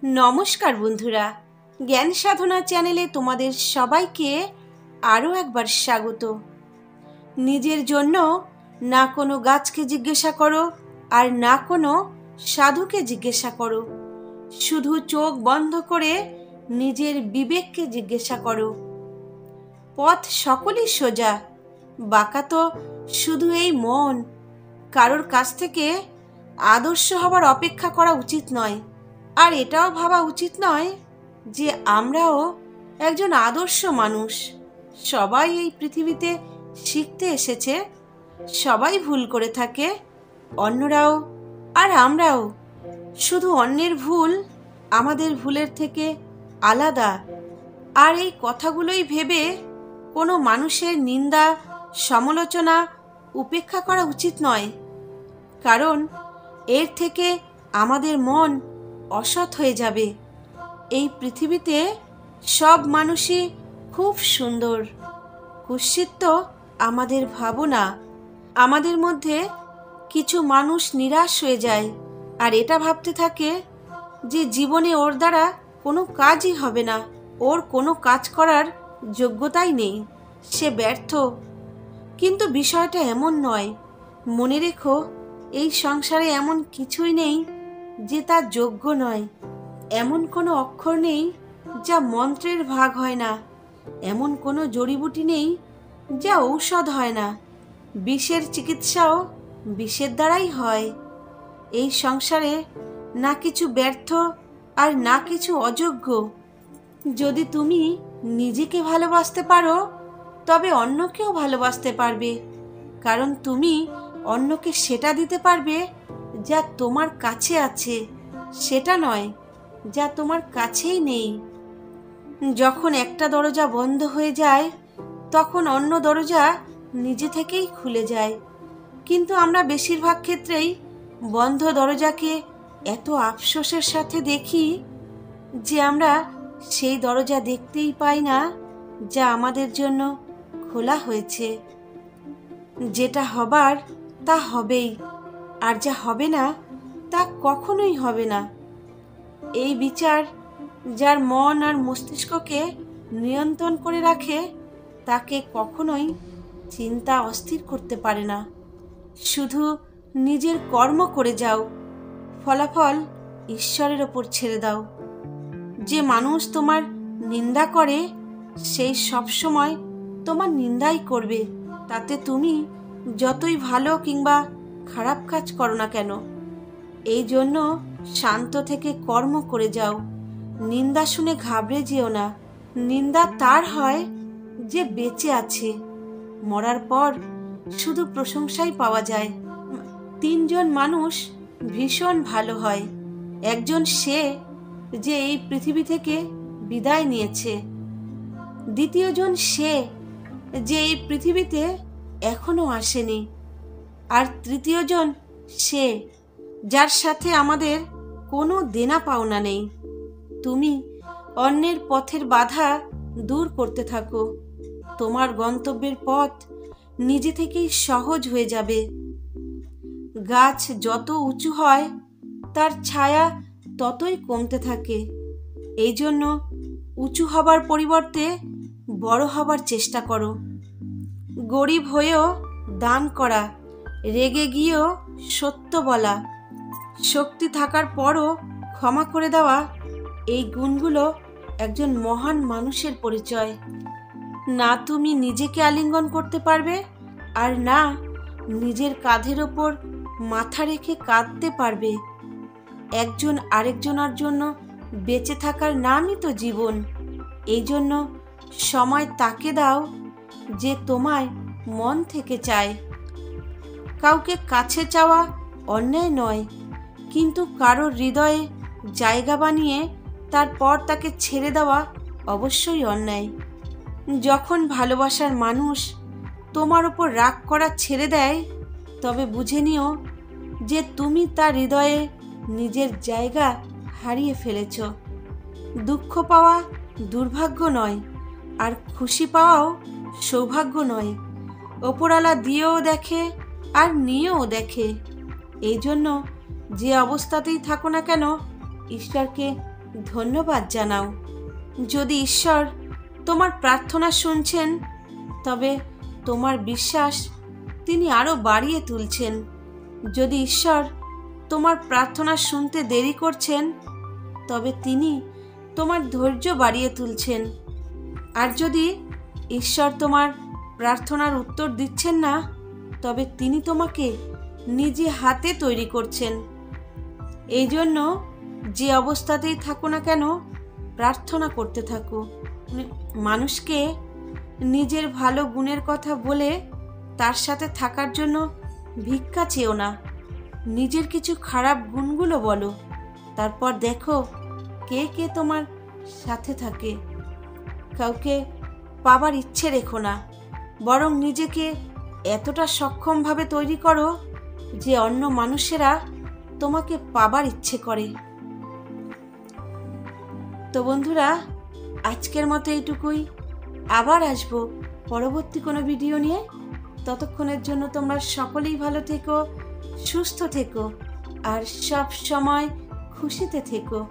নমস্কার বন্ধুরা, জ্ঞান সাধনা চ্যানেলে তোমাদের সবাইকে আরও একবার স্বাগত। নিজের জন্য না কোনো গাছকে জিজ্ঞাসা করো আর না কোনো সাধুকে জিজ্ঞাসা করো, শুধু চোখ বন্ধ করে নিজের বিবেককে জিজ্ঞাসা করো। পথ সকলই সোজা, বাঁকা তো শুধু এই মন। কারোর কাছ থেকে আদর্শ হবার অপেক্ষা করা উচিত নয়, আর এটাও ভাবা উচিত নয় যে আমরাও একজন আদর্শ মানুষ। সবাই এই পৃথিবীতে শিখতে এসেছে, সবাই ভুল করে থাকে, অন্যরাও আর আমরাও। শুধু অন্যের ভুল আমাদের ভুলের থেকে আলাদা। আর এই কথাগুলোই ভেবে কোনো মানুষের নিন্দা সমালোচনা উপেক্ষা করা উচিত নয়, কারণ এর থেকে আমাদের মন অসৎ হয়ে যাবে। এই পৃথিবীতে সব মানুষই খুব সুন্দর, কুৎসিত তো আমাদের ভাবনা। আমাদের মধ্যে কিছু মানুষ নিরাশ হয়ে যায় আর এটা ভাবতে থাকে যে জীবনে ওর দ্বারা কোনো কাজই হবে না, ওর কোনো কাজ করার যোগ্যতাই নেই, সে ব্যর্থ। কিন্তু বিষয়টা এমন নয়। মনে রেখো, এই সংসারে এমন কিছুই নেই যে তার যোগ্য নয়। এমন কোনো অক্ষর নেই যা মন্ত্রের ভাগ হয় না, এমন কোনো জড়িবুটি নেই যা ঔষধ হয় না। বিষের চিকিৎসাও বিষের দ্বারাই হয়। এই সংসারে না কিছু ব্যর্থ আর না কিছু অযোগ্য। যদি তুমি নিজেকে ভালোবাসতে পারো তবে অন্যকেও ভালোবাসতে পারবে, কারণ তুমি অন্যকে সেটা দিতে পারবে যা তোমার কাছে আছে, সেটা নয় যা তোমার কাছেই নেই। যখন একটা দরজা বন্ধ হয়ে যায় তখন অন্য দরজা নিজে থেকেই খুলে যায়, কিন্তু আমরা বেশিরভাগ ক্ষেত্রেই বন্ধ দরজাকে এত আফসোসের সাথে দেখি যে আমরা সেই দরজা দেখতেই পাই না যা আমাদের জন্য খোলা হয়েছে। যেটা হবার তা হবেই, আর যা হবে না তা কখনোই হবে না। এই বিচার যার মন আর মস্তিষ্ককে নিয়ন্ত্রণ করে রাখে তাকে কখনোই চিন্তা অস্থির করতে পারে না। শুধু নিজের কর্ম করে যাও, ফলাফল ঈশ্বরের ওপর ছেড়ে দাও। যে মানুষ তোমার নিন্দা করে সেই সবসময় তোমার নিন্দাই করবে, তাতে তুমি যতই ভালো কিংবা খারাপ কাজ করো না কেন। এই জন্য শান্ত থেকে কর্ম করে যাও। নিন্দা শুনে ঘাবড়ে যেও না। নিন্দা তার হয় যে বেঁচে আছে, মরার পর শুধু প্রশংসাই পাওয়া যায়। তিনজন মানুষ ভীষণ ভালো হয়। একজন সে যে এই পৃথিবী থেকে বিদায় নিয়েছে, দ্বিতীয়জন সে যে এই পৃথিবীতে এখনো আসেনি, আর তৃতীয়জন সে যার সাথে আমাদের কোনো দেনা পাওনা নেই। তুমি অন্যের পথের বাধা দূর করতে থাকো, তোমার গন্তব্যের পথ নিজে থেকেই সহজ হয়ে যাবে। গাছ যত উঁচু হয় তার ছায়া ততই কমতে থাকে। এই জন্য উঁচু হবার পরিবর্তে বড় হবার চেষ্টা করো। গরিব হয়েও দান করা, রেগে গিয়েও সত্য বলা, শক্তি থাকার পরও ক্ষমা করে দেওয়া, এই গুণগুলো একজন মহান মানুষের পরিচয়। না তুমি নিজেকে আলিঙ্গন করতে পারবে, আর না নিজের কাঁধের ওপর মাথা রেখে কাঁদতে পারবে। একজন আরেকজনের জন্য বেঁচে থাকার নামই তো জীবন। এই জন্য সময় তাকে দাও যে তোমায় মন থেকে চায়। কাউকে কাছে চাওয়া অন্যায় নয়, কিন্তু কারোর হৃদয়ে জায়গা বানিয়ে তারপর তাকে ছেড়ে দেওয়া অবশ্যই অন্যায়। যখন ভালোবাসার মানুষ তোমার ওপর রাগ করা ছেড়ে দেয় তবে বুঝে নিও যে তুমি তার হৃদয়ে নিজের জায়গা হারিয়ে ফেলেছ। দুঃখ পাওয়া দুর্ভাগ্য নয়, আর খুশি পাওয়াও সৌভাগ্য নয়। ওপরওয়ালা দিয়েও দেখে আর নিয়েও দেখে। এই জন্য যে অবস্থাতেই থাকো না কেন ঈশ্বরকে ধন্যবাদ জানাও। যদি ঈশ্বর তোমার প্রার্থনা শুনছেন, তবে তোমার বিশ্বাস তিনি আরও বাড়িয়ে তুলছেন। যদি ঈশ্বর তোমার প্রার্থনা শুনতে দেরি করছেন, তবে তিনি তোমার ধৈর্য বাড়িয়ে তুলছেন। আর যদি ঈশ্বর তোমার প্রার্থনার উত্তর দিচ্ছেন না, তবে তিনি তোমাকে নিজে হাতে তৈরি করছেন। এই জন্য যে অবস্থাতেই থাকো না কেন, প্রার্থনা করতে থাকো। মানুষকে নিজের ভালো গুণের কথা বলে তার সাথে থাকার জন্য ভিক্ষা চেও না। নিজের কিছু খারাপ গুণগুলো বলো, তারপর দেখো কে কে তোমার সাথে থাকে। কাউকে পাবার ইচ্ছে রেখো না, বরং নিজেকে এতটা সক্ষমভাবে তৈরি করো যে অন্য মানুষেরা তোমাকে পাবার ইচ্ছে করে। তো বন্ধুরা, আজকের মতো এইটুকুই। আবার আসবো পরবর্তী কোনো ভিডিও নিয়ে। ততক্ষণের জন্য তোমরা সকলেই ভালো থেকো, সুস্থ থেকো আর সব সময় খুশিতে থেকো।